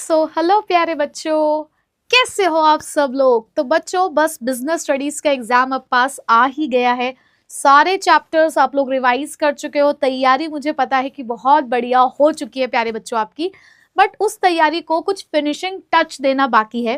Hello प्यारे बच्चों, कैसे हो आप सब लोग। तो बच्चों बस बिजनेस स्टडीज का एग्जाम अब पास आ ही गया है। सारे चैप्टर्स आप लोग रिवाइज कर चुके हो। तैयारी मुझे पता है कि बहुत बढ़िया हो चुकी है प्यारे बच्चों आपकी, बट उस तैयारी को कुछ फिनिशिंग टच देना बाकी है।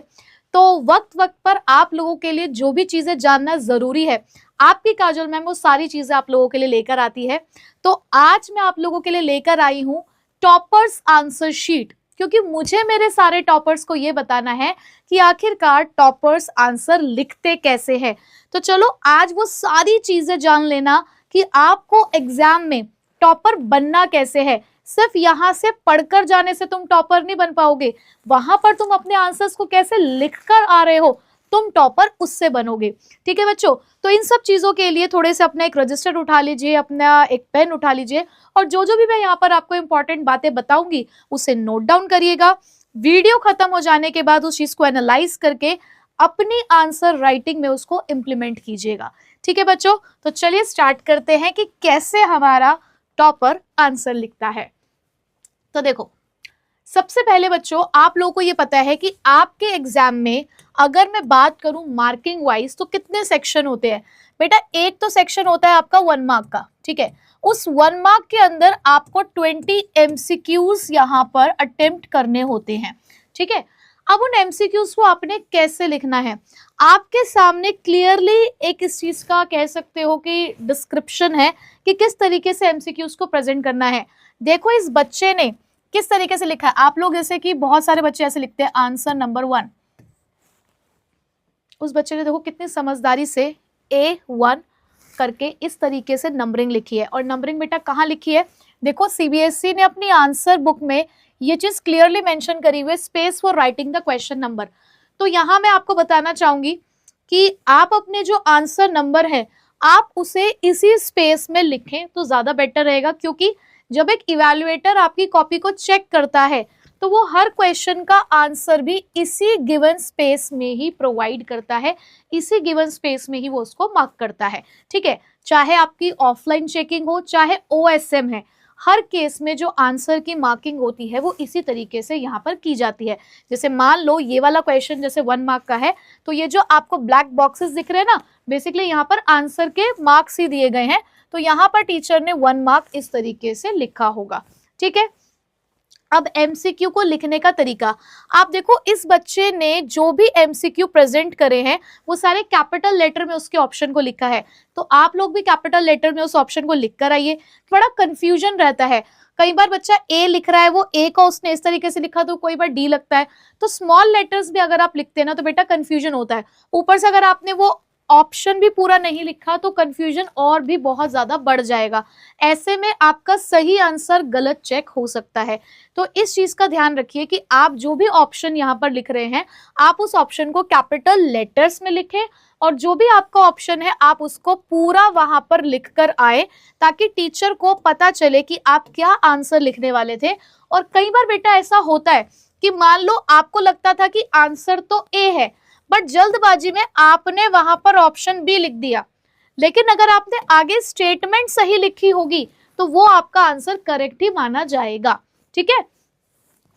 तो वक्त वक्त पर आप लोगों के लिए जो भी चीजें जानना जरूरी है, आपकी काजल मैम वो सारी चीजें आप लोगों के लिए लेकर आती है। तो आज मैं आप लोगों के लिए लेकर आई हूँ टॉपर्स आंसर शीट, क्योंकि मुझे मेरे सारे टॉपर्स को ये बताना है कि आखिरकार टॉपर्स आंसर लिखते कैसे हैं। तो चलो आज वो सारी चीजें जान लेना कि आपको एग्जाम में टॉपर बनना कैसे है। सिर्फ यहां से पढ़कर जाने से तुम टॉपर नहीं बन पाओगे, वहां पर तुम अपने आंसर्स को कैसे लिखकर आ रहे हो, तुम टॉपर उससे बनोगे। ठीक है बच्चों, तो इन सब चीजों के लिए थोड़े से अपना एक रजिस्टर उठा लीजिए, अपना एक पेन उठा लीजिए, और जो जो भी मैं यहाँ पर आपको इंपॉर्टेंट बातें बताऊंगी उसे नोट डाउन करिएगा। वीडियो खत्म हो जाने के बाद उस चीज को एनालाइज करके अपनी आंसर राइटिंग में उसको इंप्लीमेंट कीजिएगा। ठीक है बच्चों, तो चलिए स्टार्ट करते हैं कि कैसे हमारा टॉपर आंसर लिखता है। तो देखो, सबसे पहले बच्चों आप लोगों को ये पता है कि आपके एग्जाम में अगर मैं बात करूं मार्किंग वाइज तो कितने सेक्शन होते हैं। बेटा एक तो सेक्शन होता है आपका 1 मार्क का, ठीक है। उस 1 मार्क के अंदर आपको 20 MCQs यहाँ पर अटेम्प्ट करने होते हैं, ठीक है। अब उन MCQs को आपने कैसे लिखना है, आपके सामने क्लियरली एक इस चीज का कह सकते हो कि डिस्क्रिप्शन है कि किस तरीके से MCQs को प्रेजेंट करना है। देखो इस बच्चे ने किस तरीके से लिखा है। आप लोग जैसे कि बहुत सारे बच्चे ऐसे लिखते हैं आंसर नंबर 1, उस बच्चे ने देखो कितनी समझदारी से A1 करके इस तरीके से नंबरिंग लिखी है। और नंबरिंग बेटा कहाँ लिखी है, देखो CBSE ने अपनी आंसर बुक में ये चीज क्लियरली मेंशन करी हुई है, space for writing the question number. तो यहाँ मैं आपको बताना चाहूंगी कि आप अपने जो आंसर नंबर है आप उसे इसी स्पेस में लिखें तो ज्यादा बेटर रहेगा, क्योंकि जब एक इवैल्यूएटर आपकी कॉपी को चेक करता है तो वो हर क्वेश्चन का आंसर भी इसी गिवन स्पेस में ही प्रोवाइड करता है, इसी गिवन स्पेस में ही वो उसको मार्क करता है, ठीक है। चाहे आपकी ऑफलाइन चेकिंग हो चाहे OSM है, हर केस में जो आंसर की मार्किंग होती है वो इसी तरीके से यहाँ पर की जाती है। जैसे मान लो ये वाला क्वेश्चन जैसे 1 मार्क का है, तो ये जो आपको ब्लैक बॉक्सेस दिख रहे हैं ना, बेसिकली यहाँ पर आंसर के मार्क्स ही दिए गए हैं। तो यहाँ पर टीचर ने 1 मार्क इस तरीके से लिखा होगा, ठीक है। अब MCQ को लिखने का तरीका आप देखो, इस बच्चे ने जो भी MCQ प्रेजेंट करे हैं वो सारे कैपिटल लेटर में उसके ऑप्शन को लिखा है। तो आप लोग भी कैपिटल लेटर में उस ऑप्शन को लिख कर आइए। थोड़ा कंफ्यूजन रहता है, कई बार बच्चा A लिख रहा है, वो A का उसने इस तरीके से लिखा तो कोई बार D लगता है। तो स्मॉल लेटर्स भी अगर आप लिखते हैं ना तो बेटा कंफ्यूजन होता है। ऊपर से अगर आपने वो ऑप्शन भी पूरा नहीं लिखा तो कंफ्यूजन और भी बहुत ज्यादा बढ़ जाएगा। ऐसे में आपका सही आंसर गलत चेक हो सकता है। तो इस चीज का ध्यान रखिए कि आप जो भी ऑप्शन यहाँ पर लिख रहे हैं आप उस ऑप्शन को कैपिटल लेटर्स में लिखें, और जो भी आपका ऑप्शन है आप उसको पूरा वहां पर लिख कर आए, ताकि टीचर को पता चले कि आप क्या आंसर लिखने वाले थे। और कई बार बेटा ऐसा होता है कि मान लो आपको लगता था कि आंसर तो A है, बट जल्दबाजी में आपने वहां पर ऑप्शन B लिख दिया, लेकिन अगर आपने आगे स्टेटमेंट सही लिखी होगी तो वो आपका आंसर करेक्ट ही माना जाएगा, ठीक है।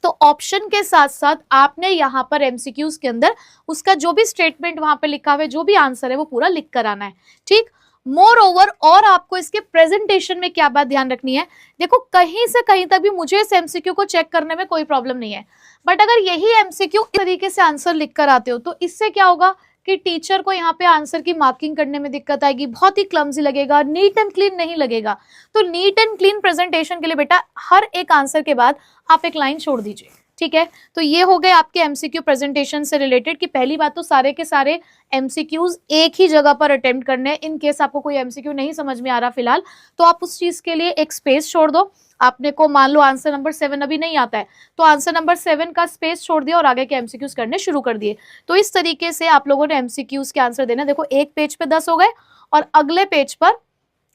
तो ऑप्शन के साथ साथ आपने यहाँ पर MCQs के अंदर उसका जो भी स्टेटमेंट वहां पर लिखा हुआ है, जो भी आंसर है वो पूरा लिख कर आना है, ठीक। मोर ओवर और आपको इसके प्रेजेंटेशन में क्या बात ध्यान रखनी है, देखो कहीं से कहीं तक भी मुझे इस MCQ को चेक करने में कोई प्रॉब्लम नहीं है, बट अगर यही MCQ इस तरीके से आंसर लिख कर आते हो तो इससे क्या होगा कि टीचर को यहाँ पे आंसर की मार्किंग करने में दिक्कत आएगी, बहुत ही क्लमजी लगेगा, नीट एंड क्लीन नहीं लगेगा। तो नीट एंड क्लीन प्रेजेंटेशन के लिए बेटा हर एक आंसर के बाद आप एक लाइन छोड़ दीजिए, ठीक है। तो ये हो गए आपके MCQ प्रेजेंटेशन से रिलेटेड कि पहली बात तो सारे के सारे MCQs एक ही जगह पर अटेम्प्ट करने हैं। इन केस आपको कोई MCQ नहीं समझ में आ रहा फिलहाल तो आप उस चीज के लिए एक स्पेस छोड़ दो। आपने को मान लो आंसर नंबर 7 अभी नहीं आता है तो आंसर नंबर 7 का स्पेस छोड़ दिया और आगे के MCQs करने शुरू कर दिए। तो इस तरीके से आप लोगों ने MCQs के आंसर देना। देखो एक पेज पे 10 हो गए और अगले पेज पर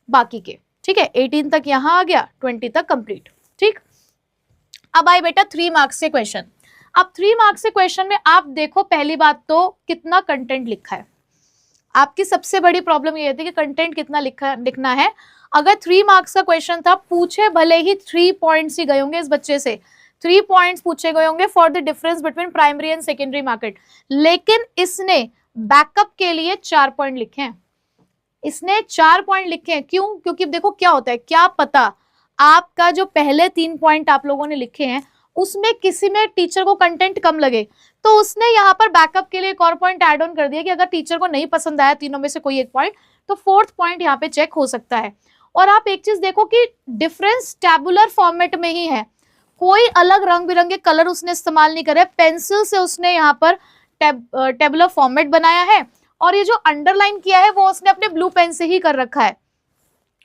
बाकी के, ठीक है। 18 तक यहाँ आ गया, 20 तक कंप्लीट, ठीक। अब आए बेटा 3 मार्क्स से क्वेश्चन। अब 3 मार्क्स से क्वेश्चन में आप देखो पहली बात तो कितना कंटेंट लिखा है। आपकी सबसे बड़ी प्रॉब्लम ये थी कि कंटेंट कितना लिखना है। अगर 3 मार्क्स का क्वेश्चन था, पूछे भले ही 3 पॉइंट्स ही गए होंगे इस बच्चे से, 3 पॉइंट्स पूछे गए होंगे for the difference between primary and secondary market, लेकिन इसने बैकअप के लिए 4 पॉइंट लिखे हैं। इसने 4 पॉइंट लिखे हैं, क्यों? क्योंकि देखो क्या होता है, क्या पता आपका जो पहले 3 पॉइंट आप लोगों ने लिखे हैं उसमें किसी में टीचर को कंटेंट कम लगे, तो उसने यहाँ पर बैकअप के लिए एक और पॉइंट ऐड ऑन कर दिया कि अगर टीचर को नहीं पसंद आया तीनों में से कोई एक पॉइंट, तो 4th पॉइंट यहाँ पे चेक हो सकता है। और आप एक चीज देखो कि डिफरेंस टेबुलर फॉर्मेट में ही है, कोई अलग रंग बिरंगे कलर उसने इस्तेमाल नहीं करे, पेंसिल से उसने यहाँ पर टेबुलर फॉर्मेट बनाया है, और ये जो अंडरलाइन किया है वो उसने अपने ब्लू पेन से ही कर रखा है।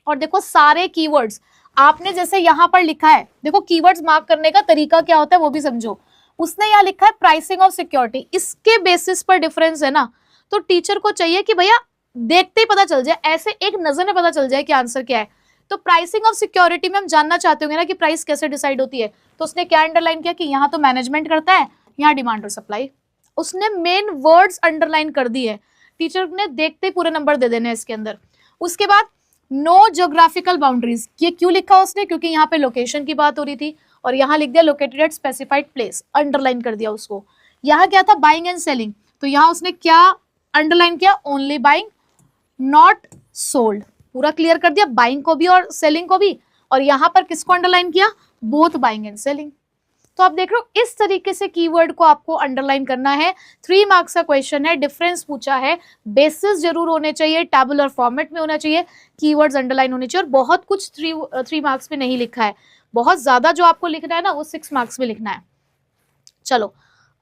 और देखो सारे कीवर्ड्स आपने जैसे यहाँ पर लिखा है, देखो कीवर्ड्स मार्क करने का तरीका क्या होता है वो भी समझो। उसने यहाँ लिखा है प्राइसिंग ऑफ सिक्योरिटी, इसके बेसिस पर डिफरेंस है ना, तो टीचर को चाहिए कि भैया देखते ही पता चल जाए, ऐसे एक नजर में पता चल जाए कि आंसर क्या है। तो प्राइसिंग ऑफ सिक्योरिटी में हम जानना चाहते होंगे ना कि प्राइस कैसे डिसाइड होती है, तो उसने क्या अंडरलाइन किया कि यहाँ तो मैनेजमेंट करता है, यहाँ डिमांड और सप्लाई। उसने मेन वर्ड्स अंडरलाइन कर दिए, टीचर ने देखते ही पूरे नंबर दे देने इसके अंदर। उसके बाद नो ज्योग्राफिकल बाउंड्रीज, ये क्यों लिखा उसने? क्योंकि यहाँ पे लोकेशन की बात हो रही थी, और यहाँ लिख दिया located at specified place, underline कर दिया उसको। यहाँ क्या था? बाइंग एंड सेलिंग, तो यहाँ उसने क्या अंडरलाइन किया? ओनली बाइंग नॉट सोल्ड, पूरा क्लियर कर दिया, बाइंग को भी और सेलिंग को भी। और यहाँ पर किसको अंडरलाइन किया? Both buying and selling. तो आप देख रहे हो इस तरीके से कीवर्ड को आपको अंडरलाइन करना है। 3 मार्क्स का क्वेश्चन है, डिफरेंस पूछा है, बेसिस जरूर होने चाहिए, टैबुलर फॉर्मेट में होना चाहिए, कीवर्ड्स अंडरलाइन होने चाहिए, और बहुत कुछ 3 मार्क्स में नहीं लिखा है, बहुत ज्यादा जो आपको लिखना है ना वो 6 मार्क्स में लिखना है। चलो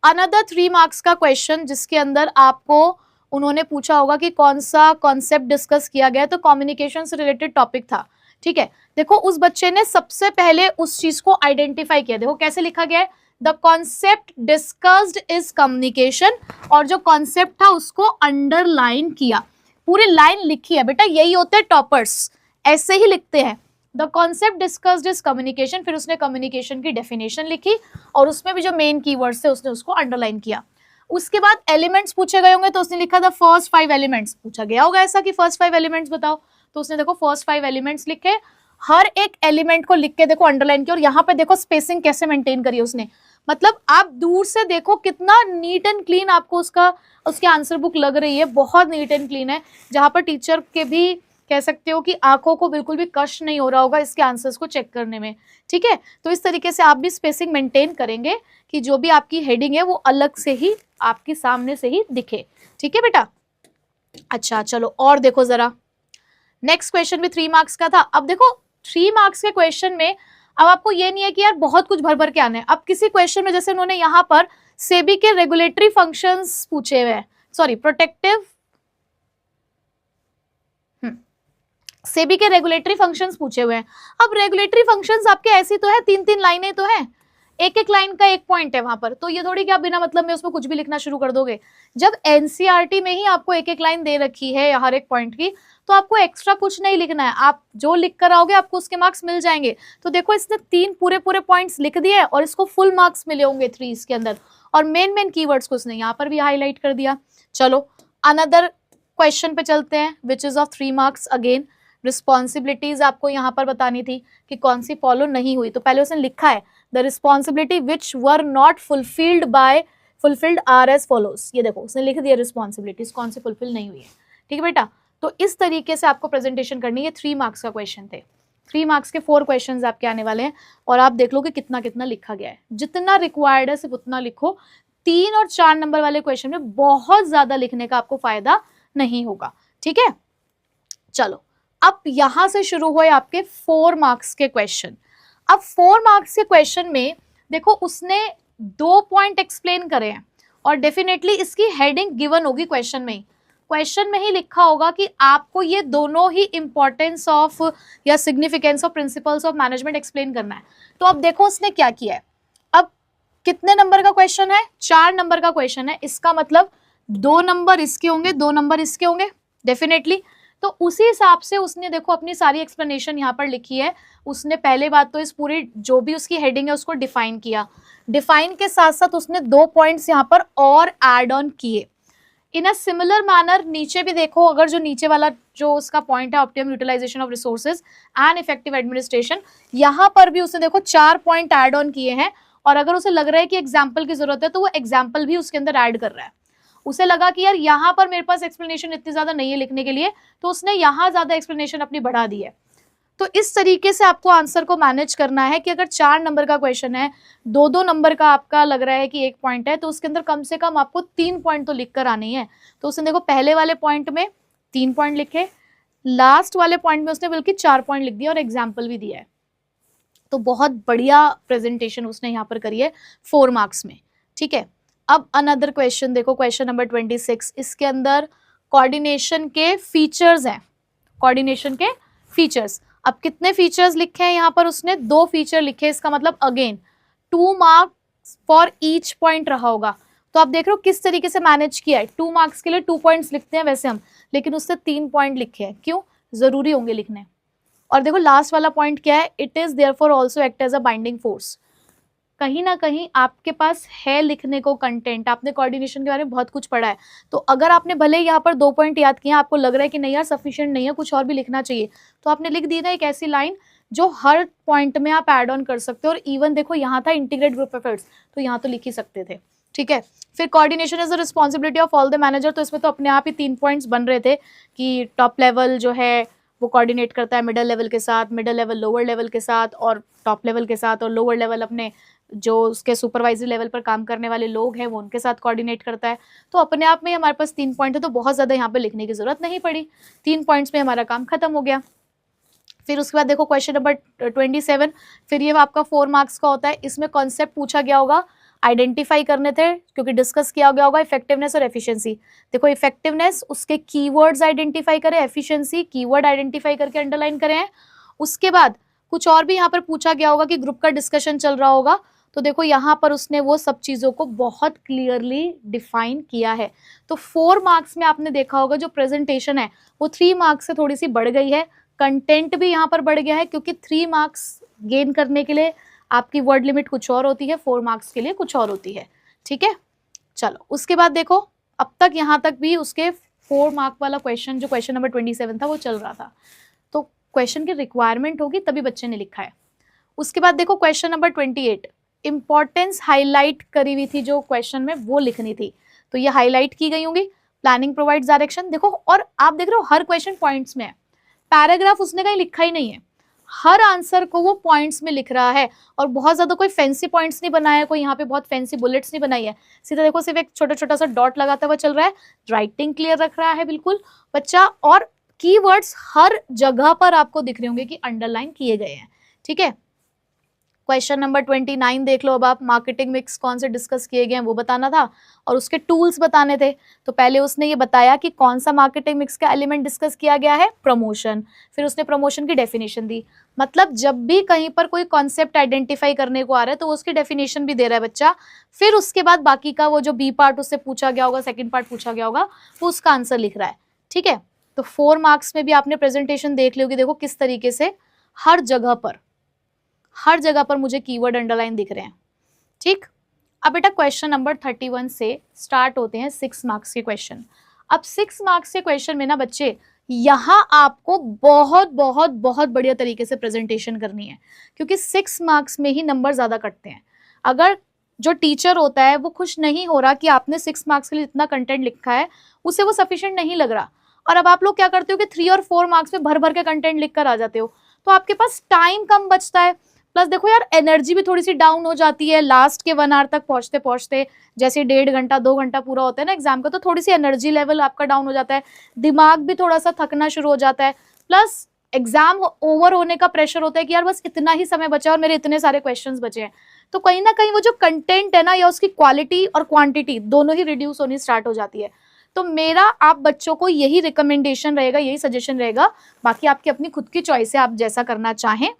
अनदर 3 मार्क्स का क्वेश्चन जिसके अंदर आपको उन्होंने पूछा होगा कि कौन सा कॉन्सेप्ट डिस्कस किया गया, तो कम्युनिकेशन से रिलेटेड टॉपिक था। ठीक है, देखो उस बच्चे ने सबसे पहले उस चीज को आइडेंटिफाई किया, देखो कैसे लिखा गया है, the concept discussed is communication, और जो कॉन्सेप्ट था उसको अंडरलाइन किया, पूरी लाइन लिखी है। बेटा यही होते हैं टॉपर्स, ऐसे ही लिखते हैं, the concept discussed is communication, फिर उसने कम्युनिकेशन की डेफिनेशन लिखी और उसमें भी जो मेन कीवर्ड्स थे उसने उसको अंडरलाइन किया। उसके बाद एलिमेंट्स पूछे गए होंगे, तो उसने लिखा था फर्स्ट 5 एलिमेंट्स, पूछा गया होगा ऐसा कि फर्स्ट 5 एलिमेंट्स बताओ, तो उसने देखो फर्स्ट 5 एलिमेंट्स लिखे, हर एक एलिमेंट को लिख के देखो अंडरलाइन किया, और यहाँ पे देखो स्पेसिंग कैसे मेंटेन करी उसने, मतलब आप दूर से देखो कितना नीट एंड क्लीन आपको उसके आंसर बुक लग रही है, बहुत नीट एंड क्लीन है, जहां पर टीचर के भी कह सकते हो कि आंखों को बिल्कुल भी कष्ट नहीं हो रहा होगा इसके आंसर्स को चेक करने में। ठीक है, तो इस तरीके से आप भी स्पेसिंग मेंटेन करेंगे कि जो भी आपकी हेडिंग है वो अलग से ही आपके सामने से ही दिखे। ठीक है बेटा, अच्छा चलो और देखो जरा, नेक्स्ट क्वेश्चन भी 3 मार्क्स का था। अब देखो 3 मार्क्स के क्वेश्चन में अब आपको ये नहीं है कि यार बहुत कुछ भर भर के आना है। अब किसी क्वेश्चन में जैसे उन्होंने यहाँ पर सेबी के रेगुलेटरी फंक्शंस पूछे हुए हैं, सॉरी प्रोटेक्टिव, सेबी के रेगुलेटरी फंक्शंस पूछे हुए हैं। अब रेगुलेटरी फंक्शंस आपके ऐसी तो है, 3-3 लाइनें तो हैं, एक एक लाइन का एक पॉइंट है वहां पर, तो ये थोड़ी कि आप बिना मतलब में उसमें कुछ भी लिखना शुरू कर दोगे। जब एनसीईआरटी में ही आपको एक एक लाइन दे रखी है हर एक पॉइंट की, तो आपको एक्स्ट्रा कुछ नहीं लिखना है, आप जो लिख कर आओगे आपको उसके मार्क्स मिल जाएंगे। तो देखो इसने 3 पूरे पॉइंट्स लिख दिए और इसको फुल मार्क्स मिले होंगे 3 इसके अंदर, और मेन कीवर्ड्स को उसने यहाँ पर भी हाईलाइट कर दिया। चलो अनदर क्वेश्चन पे चलते हैं which is of 3 marks. Again responsibilities आपको यहाँ पर बतानी थी कि कौन सी फॉलो नहीं हुई, तो पहले उसने लिखा है the responsibility which were not fulfilled are as follows. ये देखो उसने लिख दिया रिस्पॉन्सिबिलिटीज कौन सी फुलफिल नहीं हुई है। ठीक है बेटा, तो इस तरीके से आपको प्रेजेंटेशन करनी है। 3 मार्क्स का क्वेश्चन थे, 3 मार्क्स के 4 क्वेश्चंस आपके आने वाले हैं, और आप देख लो कि कितना कितना लिखा गया है, जितना रिक्वायर्ड है सिर्फ उतना लिखो। 3 और 4 नंबर वाले क्वेश्चन में बहुत ज्यादा लिखने का आपको फायदा नहीं होगा। ठीक है, चलो अब यहां से शुरू हुए आपके 4 मार्क्स के क्वेश्चन। अब 4 मार्क्स के क्वेश्चन में देखो उसने 2 पॉइंट एक्सप्लेन करे हैं, और डेफिनेटली इसकी हेडिंग गिवन होगी क्वेश्चन में ही लिखा होगा कि आपको ये दोनों ही इंपॉर्टेंस ऑफ या significance of principles of management explain करना है। तो अब देखो उसने क्या किया है। अब कितने नंबर का क्वेश्चन है? 4 नंबर का क्वेश्चन है, इसका मतलब 2 नंबर इसके होंगे, 2 नंबर इसके होंगे डेफिनेटली। तो उसी हिसाब से उसने देखो अपनी सारी एक्सप्लेनेशन यहाँ पर लिखी है। उसने पहले बात तो इस पूरी जो भी उसकी हेडिंग है उसको डिफाइन किया, डिफाइन के साथ साथ उसने 2 पॉइंट्स यहाँ पर और ऐड ऑन किए। इन अ सिमिलर मैनर नीचे भी देखो, अगर जो नीचे वाला जो उसका पॉइंट है optimum utilisation of resources and effective administration, यहाँ पर भी उसने देखो 4 पॉइंट ऐड ऑन किए हैं, और अगर उसे लग रहा है कि एग्जाम्पल की जरूरत है तो वो एग्जाम्पल भी उसके अंदर ऐड कर रहा है। उसे लगा कि यार यहाँ पर मेरे पास एक्सप्लेनेशन इतनी ज्यादा नहीं है लिखने के लिए, तो उसने यहाँ ज्यादा एक्सप्लेनेशन अपनी बढ़ा दी है। तो इस तरीके से आपको आंसर को मैनेज करना है कि अगर 4 नंबर का क्वेश्चन है, 2-2 नंबर का आपका लग रहा है कि 1 पॉइंट है, तो उसके अंदर कम से कम आपको 3 पॉइंट तो लिख कर आने ही है। तो उसने देखो पहले वाले पॉइंट में 3 पॉइंट लिखे, लास्ट वाले पॉइंट में उसने बल्कि 4 पॉइंट लिख दिया और एग्जाम्पल भी दिया है। तो बहुत बढ़िया प्रेजेंटेशन उसने यहाँ पर करी है 4 मार्क्स में। ठीक है, अब अनदर क्वेश्चन देखो, क्वेश्चन नंबर 26। इसके अंदर कोऑर्डिनेशन के फीचर्स हैं, कोऑर्डिनेशन के फीचर्स। अब कितने फीचर्स लिखे हैं यहाँ पर, उसने 2 फीचर लिखे, इसका मतलब again 2 marks for each point रहा होगा। तो आप देख रहे हो किस तरीके से मैनेज किया है। 2 मार्क्स के लिए 2 पॉइंट्स लिखते हैं वैसे हम, लेकिन उससे 3 पॉइंट लिखे हैं, क्यों, जरूरी होंगे लिखने। और देखो लास्ट वाला पॉइंट क्या है, it is therefore also act as a binding force. कहीं ना कहीं आपके पास है लिखने को कंटेंट, आपने कोऑर्डिनेशन के बारे में बहुत कुछ पढ़ा है, तो अगर आपने भले यहाँ पर 2 पॉइंट याद किए, आपको लग रहा है कि नहीं यार सफिशिएंट नहीं है, कुछ और भी लिखना चाहिए, तो आपने लिख दी ना एक ऐसी लाइन जो हर पॉइंट में आप ऐड ऑन कर सकते हो। और इवन देखो यहाँ था इंटीग्रेट ग्रुप एफर्ट्स, तो यहाँ तो लिख ही सकते थे। ठीक है, फिर coordination is the responsibility of all the manager, तो इसमें तो अपने आप ही 3 पॉइंट्स बन रहे थे कि टॉप लेवल जो है वो कोऑर्डिनेट करता है मिडिल लेवल के साथ, मिडिल लेवल लोअर लेवल के साथ, और टॉप लेवल के साथ, और लोअर लेवल अपने जो उसके सुपरवाइजरी लेवल पर काम करने वाले लोग हैं वो उनके साथ कोऑर्डिनेट करता है। तो अपने आप में हमारे पास 3 पॉइंट है, तो बहुत ज़्यादा यहाँ पे लिखने की जरूरत नहीं पड़ी, 3 पॉइंट्स में हमारा काम खत्म हो गया। फिर उसके बाद देखो क्वेश्चन नंबर 27, फिर ये आपका 4 मार्क्स का होता है। इसमें कॉन्सेप्ट पूछा गया होगा, आइडेंटिफाई करने थे क्योंकि डिस्कस किया गया होगा इफेक्टिवनेस और एफिशिएंसी। देखो इफेक्टिवनेस उसके कीवर्ड्स आइडेंटिफाई करें, एफिशिएंसी कीवर्ड आइडेंटिफाई करके अंडरलाइन करें। उसके बाद कुछ और भी यहाँ पर पूछा गया होगा कि ग्रुप का डिस्कशन चल रहा होगा, तो देखो यहाँ पर उसने वो सब चीज़ों को बहुत क्लियरली डिफाइन किया है। तो 4 मार्क्स में आपने देखा होगा जो प्रेजेंटेशन है वो 3 मार्क्स से थोड़ी सी बढ़ गई है, कंटेंट भी यहाँ पर बढ़ गया है, क्योंकि 3 मार्क्स गेन करने के लिए आपकी वर्ड लिमिट कुछ और होती है, 4 मार्क्स के लिए कुछ और होती है। ठीक है, चलो उसके बाद देखो अब तक यहाँ तक भी उसके 4 मार्क वाला क्वेश्चन जो क्वेश्चन नंबर 27 था वो चल रहा था, तो क्वेश्चन की रिक्वायरमेंट होगी तभी बच्चे ने लिखा है। उसके बाद देखो क्वेश्चन नंबर 28, इंपॉर्टेंस हाईलाइट करी हुई थी जो क्वेश्चन में वो लिखनी थी, तो ये हाईलाइट की गई होंगी। प्लानिंग प्रोवाइड्स डायरेक्शन, देखो और आप देख रहे हो हर क्वेश्चन पॉइंट्स में है, पैराग्राफ उसने कहीं लिखा ही नहीं है, हर आंसर को वो पॉइंट्स में लिख रहा है। और बहुत ज्यादा कोई फैंसी पॉइंट्स नहीं बनाया, कोई यहाँ पे बहुत फैंसी बुलेट्स नहीं बनाई है, सीधा देखो सिर्फ एक छोटा छोटा सा डॉट लगाता हुआ चल रहा है, राइटिंग क्लियर रख रहा है बिल्कुल बच्चा, और कीवर्ड्स हर जगह पर आपको दिख रहे होंगे कि अंडरलाइन किए गए हैं। ठीक है, क्वेश्चन नंबर 29 देख लो। अब आप मार्केटिंग मिक्स कौन से डिस्कस किए गए हैं वो बताना था और उसके टूल्स बताने थे। तो पहले उसने ये बताया कि कौन सा मार्केटिंग मिक्स का एलिमेंट डिस्कस किया गया है, प्रमोशन। फिर उसने प्रमोशन की डेफिनेशन दी, मतलब जब भी कहीं पर कोई कॉन्सेप्ट आइडेंटिफाई करने को आ रहा है तो उसकी डेफिनेशन भी दे रहा है बच्चा। फिर उसके बाद बाकी का वो जो बी पार्ट उससे पूछा गया होगा, सेकेंड पार्ट पूछा गया होगा, वो उसका आंसर लिख रहा है। ठीक है, तो 4 मार्क्स में भी आपने प्रेजेंटेशन देख लोगे, देखो किस तरीके से हर जगह पर मुझे कीवर्ड अंडरलाइन दिख रहे हैं। ठीक, अब बेटा क्वेश्चन नंबर 31 से स्टार्ट होते हैं 6 मार्क्स के क्वेश्चन। अब 6 मार्क्स के क्वेश्चन में ना बच्चे यहाँ आपको बहुत बहुत बहुत बढ़िया तरीके से प्रेजेंटेशन करनी है, क्योंकि 6 मार्क्स में ही नंबर ज्यादा कटते हैं। अगर जो टीचर होता है वो खुश नहीं हो रहा कि आपने 6 मार्क्स के लिए इतना कंटेंट लिखा है, उसे वो सफिशिएंट नहीं लग रहा, और अब आप लोग क्या करते हो कि 3 और 4 मार्क्स में भर भर के कंटेंट लिख कर आ जाते हो, तो आपके पास टाइम कम बचता है। प्लस देखो यार एनर्जी भी थोड़ी सी डाउन हो जाती है लास्ट के 1 आवर तक पहुंचते पहुंचते, जैसे 1.5 घंटा 2 घंटा पूरा होता है ना एग्जाम का, तो थोड़ी सी एनर्जी लेवल आपका डाउन हो जाता है, दिमाग भी थोड़ा सा थकना शुरू हो जाता है। प्लस एग्जाम ओवर होने का प्रेशर होता है कि यार बस इतना ही समय बचा और मेरे इतने सारे क्वेश्चंस बचे हैं, तो कहीं ना कहीं वो जो कंटेंट है ना, या उसकी क्वालिटी और क्वांटिटी दोनों ही रिड्यूस होनी स्टार्ट हो जाती है। तो मेरा आप बच्चों को यही रिकमेंडेशन रहेगा, यही सजेशन रहेगा, बाकी आपकी अपनी खुद की चॉइस है, आप जैसा करना चाहें।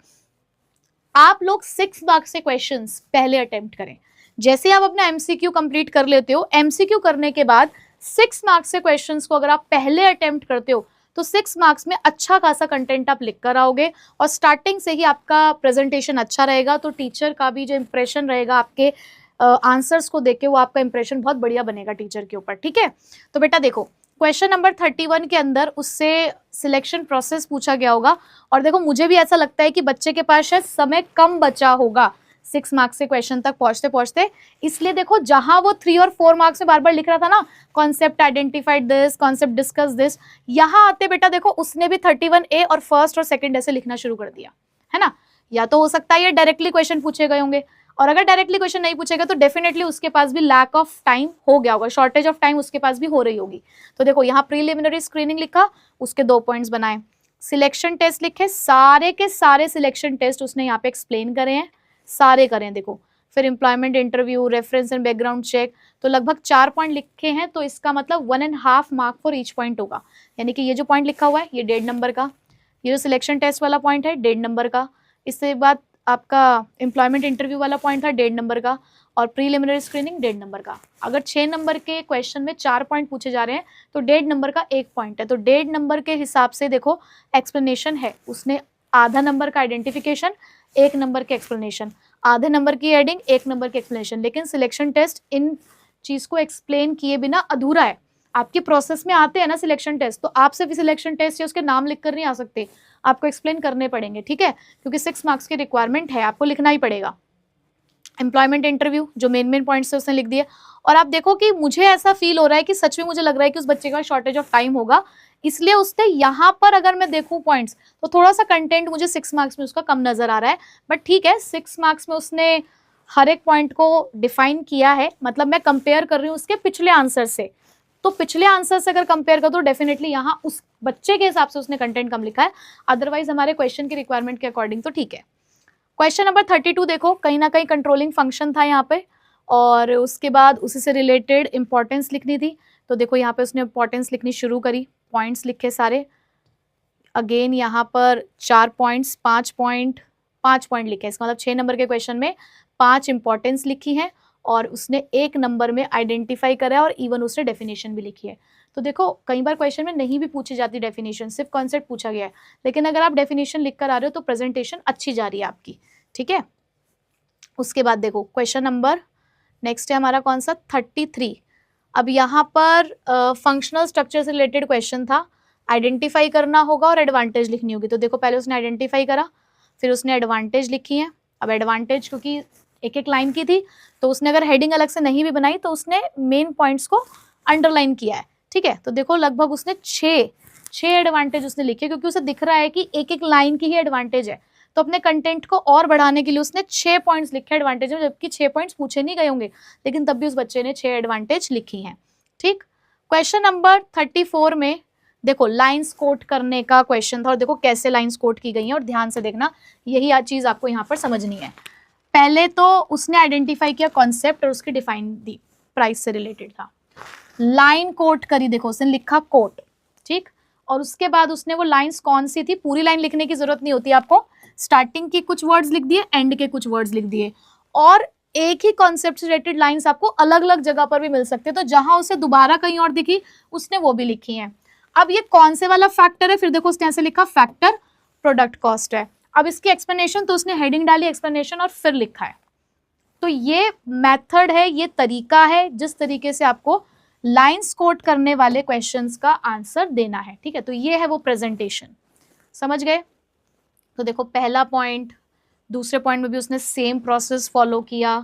आप लोग 6 मार्क्स से क्वेश्चंस पहले अटेम्प्ट करें। जैसे आप अपना एमसीक्यू कंप्लीट कर लेते हो, एमसीक्यू करने के बाद 6 मार्क्स से क्वेश्चंस को अगर आप पहले अटेम्प्ट करते हो तो 6 मार्क्स में अच्छा खासा कंटेंट आप लिख कर आओगे, और स्टार्टिंग से ही आपका प्रेजेंटेशन अच्छा रहेगा, तो टीचर का भी जो इंप्रेशन रहेगा आपके आंसर्स को देख के, वो आपका इंप्रेशन बहुत बढ़िया बनेगा टीचर के ऊपर। ठीक है, तो बेटा देखो क्वेश्चन नंबर 31 के अंदर उससे सिलेक्शन प्रोसेस पूछा गया होगा, और देखो मुझे भी ऐसा लगता है कि बच्चे के पास शायद समय कम बचा होगा, 6 मार्क्स के क्वेश्चन तक पहुंचते पहुंचते। इसलिए देखो जहां वो 3 और 4 मार्क्स में बार बार लिख रहा था ना, concept identified this, concept discuss this, यहाँ आते बेटा देखो उसने भी 31A और फर्स्ट और सेकंड ऐसे लिखना शुरू कर दिया, है ना। या तो हो सकता है ये डायरेक्टली क्वेश्चन पूछे गए होंगे, और अगर डायरेक्टली क्वेश्चन नहीं पूछेगा तो डेफिनेटली उसके पास भी लैक ऑफ टाइम हो गया होगा, शॉर्टेज ऑफ टाइम उसके पास भी हो रही होगी। तो देखो यहाँ प्रीलिमिनरी स्क्रीनिंग लिखा, उसके 2 पॉइंट्स बनाए, सिलेक्शन टेस्ट लिखे, सारे के सारे सिलेक्शन टेस्ट उसने यहाँ पे एक्सप्लेन करे हैं, सारे करें देखो। फिर employment interview, reference and background check, तो लगभग 4 पॉइंट लिखे हैं, तो इसका मतलब 1.5 मार्क फॉर ईच पॉइंट होगा। यानी कि ये जो पॉइंट लिखा हुआ है ये 1.5 नंबर का, ये जो सिलेक्शन टेस्ट वाला पॉइंट है 1.5 नंबर का, इसके बाद आपका एम्प्लॉयमेंट इंटरव्यू वाला पॉइंट था 1.5 नंबर का, और प्रीलिमिनरी स्क्रीनिंग 1.5 नंबर का। अगर 6 नंबर के क्वेश्चन में 4 पॉइंट पूछे जा रहे हैं तो 1.5 नंबर का 1 पॉइंट है, तो 1.5 नंबर के हिसाब से देखो एक्सप्लेनेशन है, उसने आधा नंबर का आइडेंटिफिकेशन, 1 नंबर के एक्सप्लेनेशन, आधे नंबर की एडिंग, 1 नंबर के एक्सप्लेनेशन। लेकिन सिलेक्शन टेस्ट इन चीज को एक्सप्लेन किए बिना अधूरा है। आपकी प्रोसेस में आते हैं ना सिलेक्शन टेस्ट, तो आपसे भी सिलेक्शन टेस्ट या उसके नाम लिख कर नहीं आ सकते, आपको एक्सप्लेन करने पड़ेंगे, ठीक है, क्योंकि 6 मार्क्स की रिक्वायरमेंट है, आपको लिखना ही पड़ेगा। एम्प्लॉयमेंट इंटरव्यू जो मेन पॉइंट्स है उसने लिख दिए। और आप देखो कि मुझे ऐसा फील हो रहा है कि सच में मुझे लग रहा है कि उस बच्चे का शॉर्टेज ऑफ टाइम होगा, इसलिए उसने यहाँ पर अगर मैं देखूं पॉइंट्स तो थोड़ा सा कंटेंट मुझे 6 मार्क्स में उसका कम नजर आ रहा है, बट ठीक है 6 मार्क्स में उसने हर एक पॉइंट को डिफाइन किया है। मतलब मैं कंपेयर कर रही हूँ उसके पिछले आंसर से, तो पिछले आंसर से अगर कंपेयर कर तो डेफिनेटली यहाँ उस बच्चे के हिसाब से उसने कंटेंट कम लिखा है, अदरवाइज हमारे क्वेश्चन की रिक्वायरमेंट के अकॉर्डिंग तो ठीक है। क्वेश्चन नंबर 32 देखो, कहीं ना कहीं कंट्रोलिंग फंक्शन था यहाँ पे, और उसके बाद उसी से रिलेटेड इंपॉर्टेंस लिखनी थी, तो देखो यहाँ पे उसने इंपॉर्टेंस लिखनी शुरू करी, पॉइंट्स लिखे सारे, अगेन यहाँ पर 4 पॉइंट्स, 5 पॉइंट लिखे, इसका मतलब 6 नंबर के क्वेश्चन में 5 इंपॉर्टेंस लिखी है, और उसने 1 नंबर में आइडेंटिफाई करा है, और इवन उसने डेफिनेशन भी लिखी है। तो देखो कई बार क्वेश्चन में नहीं भी पूछी जाती डेफिनेशन, सिर्फ कॉन्सेप्ट पूछा गया है, लेकिन अगर आप डेफिनेशन लिख कर आ रहे हो तो प्रेजेंटेशन अच्छी जा रही है आपकी, ठीक है। उसके बाद देखो क्वेश्चन नंबर नेक्स्ट है हमारा कौन सा, 33। अब यहाँ पर फंक्शनल स्ट्रक्चर से रिलेटेड क्वेश्चन था, आइडेंटिफाई करना होगा और एडवांटेज लिखनी होगी। तो देखो पहले उसने आइडेंटिफाई करा, फिर उसने एडवांटेज लिखी है। अब एडवांटेज क्योंकि एक एक लाइन की थी, तो उसने अगर हेडिंग अलग से नहीं भी बनाई तो उसने मेन पॉइंट्स को अंडरलाइन किया है, ठीक है। तो देखो लगभग उसने 6 एडवांटेज उसने लिखे, क्योंकि उसे दिख रहा है कि एक एक लाइन की ही एडवांटेज है, तो अपने कंटेंट को और बढ़ाने के लिए उसने 6 पॉइंट्स लिखे एडवांटेज में, जबकि 6 पॉइंट्स पूछे नहीं गए होंगे, लेकिन तब भी उस बच्चे ने 6 एडवांटेज लिखी हैं, ठीक। क्वेश्चन नंबर 34 में देखो लाइंस कोट करने का क्वेश्चन था, और देखो कैसे लाइंस कोट की गई हैं, और ध्यान से देखना, यही चीज आपको यहाँ पर समझनी है। पहले तो उसने आइडेंटिफाई किया कॉन्सेप्ट और उसकी डिफाइन दी, प्राइस से रिलेटेड था, लाइन कोट करी, देखो उसने लिखा कोट, ठीक। और उसके बाद उसने वो लाइंस कौन सी थी, पूरी लाइन लिखने की जरूरत नहीं होती आपको, स्टार्टिंग के कुछ वर्ड्स लिख दिए, एंड के कुछ वर्ड्स लिख दिए, और एक ही कॉन्सेप्ट से रिलेटेड लाइंस आपको अलग अलग जगह पर भी मिल सकते हैं, तो जहां उसे दोबारा कहीं और दिखी उसने वो भी लिखी है। अब ये कौन से वाला फैक्टर है, फिर देखो उसने ऐसे लिखा फैक्टर प्रोडक्ट कॉस्ट है। अब इसकी एक्सप्लेनेशन, तो उसने हेडिंग डाली एक्सप्लेनेशन और फिर लिखा है। तो ये मेथड है, ये तरीका है जिस तरीके से आपको लाइंस कोट करने वाले क्वेश्चंस का आंसर देना है, ठीक है। तो ये है वो प्रेजेंटेशन, समझ गए। तो देखो पहला पॉइंट, दूसरे पॉइंट में भी उसने सेम प्रोसेस फॉलो किया,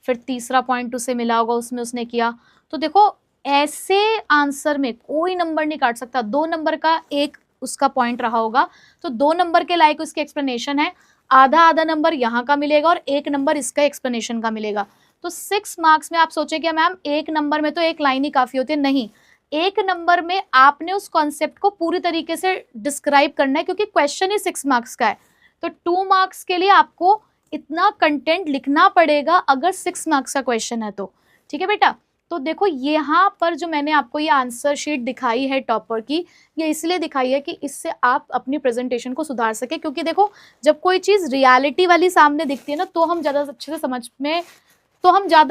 फिर तीसरा पॉइंट उसे मिला होगा उसमें उसने किया। तो देखो ऐसे आंसर में कोई नंबर नहीं काट सकता, 2 नंबर का एक उसका पॉइंट रहा होगा, तो 2 नंबर के लायक उसकी एक्सप्लेनेशन है, आधा आधा नंबर यहाँ का मिलेगा और 1 नंबर इसका एक्सप्लेनेशन का मिलेगा। तो 6 मार्क्स में आप सोचें कि मैम 1 नंबर में तो 1 लाइन ही काफी होती है, नहीं, 1 नंबर में आपने उस कॉन्सेप्ट को पूरी तरीके से डिस्क्राइब करना है, क्योंकि क्वेश्चन ही 6 मार्क्स का है। तो 2 मार्क्स के लिए आपको इतना कंटेंट लिखना पड़ेगा अगर 6 मार्क्स का क्वेश्चन है तो, ठीक है बेटा। तो देखो यहाँ पर जो मैंने आपको ये आंसर शीट दिखाई है टॉपर की, ये इसलिए दिखाई है कि इससे आप अपनी प्रेजेंटेशन को सुधार सके, क्योंकि देखो जब कोई चीज़ रियलिटी वाली सामने दिखती है ना, तो हम ज़्यादा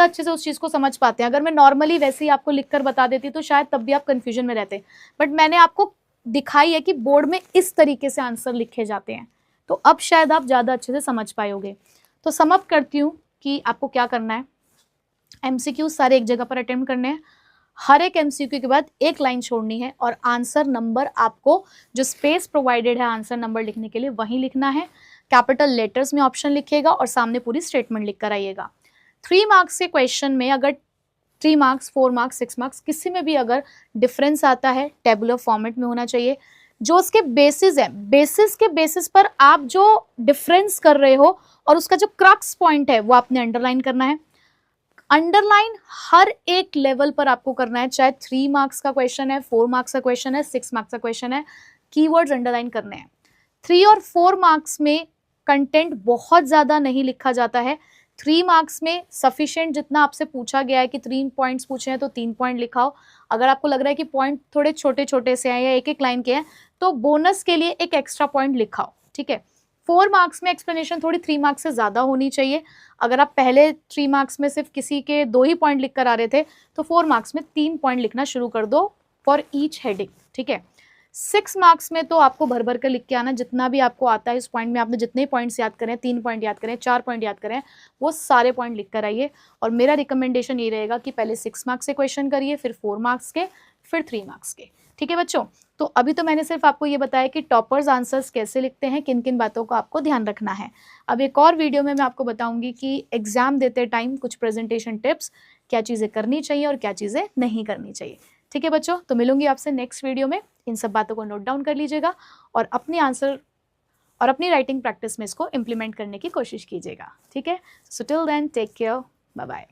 अच्छे से उस चीज़ को समझ पाते हैं। अगर मैं नॉर्मली वैसे ही आपको लिख कर बता देती तो शायद तब भी आप कन्फ्यूजन में रहते, बट मैंने आपको दिखाई है कि बोर्ड में इस तरीके से आंसर लिखे जाते हैं, तो अब शायद आप ज़्यादा अच्छे से समझ पाओगे। तो सम अप करती हूँ कि आपको क्या करना है, एमसीक्यू सारे एक जगह पर अटेम्प्ट करने हैं, हर एक एमसीक्यू के बाद एक लाइन छोड़नी है, और आंसर नंबर आपको जो स्पेस प्रोवाइडेड है आंसर नंबर लिखने के लिए वहीं लिखना है। कैपिटल लेटर्स में ऑप्शन लिखिएगा और सामने पूरी स्टेटमेंट लिख कर आइएगा। 3 मार्क्स के क्वेश्चन में अगर 3 मार्क्स, 4 मार्क्स, 6 मार्क्स किसी में भी अगर डिफरेंस आता है टेबुलर फॉर्मेट में होना चाहिए। जो उसके बेसिस है, बेसिस के बेसिस पर आप जो डिफरेंस कर रहे हो और उसका जो क्रक्स पॉइंट है वो आपने अंडरलाइन करना है। अंडरलाइन हर एक लेवल पर आपको करना है, चाहे 3 मार्क्स का क्वेश्चन है, 4 मार्क्स का क्वेश्चन है, 6 मार्क्स का क्वेश्चन है, कीवर्ड्स अंडरलाइन करने हैं। 3 और 4 मार्क्स में कंटेंट बहुत ज़्यादा नहीं लिखा जाता है। 3 मार्क्स में सफिशिएंट जितना आपसे पूछा गया है कि 3 पॉइंट्स पूछे हैं तो 3 पॉइंट लिखाओ। अगर आपको लग रहा है कि पॉइंट थोड़े छोटे छोटे से हैं या एक एक लाइन के हैं तो बोनस के लिए एक एक्स्ट्रा पॉइंट लिखाओ, ठीक है। 4 मार्क्स में एक्सप्लेनेशन थोड़ी 3 मार्क्स से ज़्यादा होनी चाहिए। अगर आप पहले 3 मार्क्स में सिर्फ किसी के 2 ही पॉइंट लिख कर आ रहे थे तो 4 मार्क्स में 3 पॉइंट लिखना शुरू कर दो फॉर ईच हेडिंग, ठीक है। 6 मार्क्स में तो आपको भर भर कर लिख के आना, जितना भी आपको आता है इस पॉइंट में आपने जितने पॉइंट्स याद करें, 3 पॉइंट याद करें, 4 पॉइंट याद करें, वो सारे पॉइंट लिख कर आइए। और मेरा रिकमेंडेशन ये रहेगा कि पहले 6 मार्क्स के क्वेश्चन करिए, फिर 4 मार्क्स के, फिर 3 मार्क्स के, ठीक है बच्चों। तो अभी तो मैंने सिर्फ आपको ये बताया कि टॉपर्स आंसर्स कैसे लिखते हैं, किन किन बातों का आपको ध्यान रखना है। अब एक और वीडियो में मैं आपको बताऊंगी कि एग्जाम देते टाइम कुछ प्रेजेंटेशन टिप्स, क्या चीज़ें करनी चाहिए और क्या चीज़ें नहीं करनी चाहिए, ठीक है बच्चों। तो मिलूंगी आपसे नेक्स्ट वीडियो में। इन सब बातों को नोट डाउन कर लीजिएगा और अपने आंसर और अपनी राइटिंग प्रैक्टिस में इसको इम्प्लीमेंट करने की कोशिश कीजिएगा, ठीक है। So till then take care, bye bye.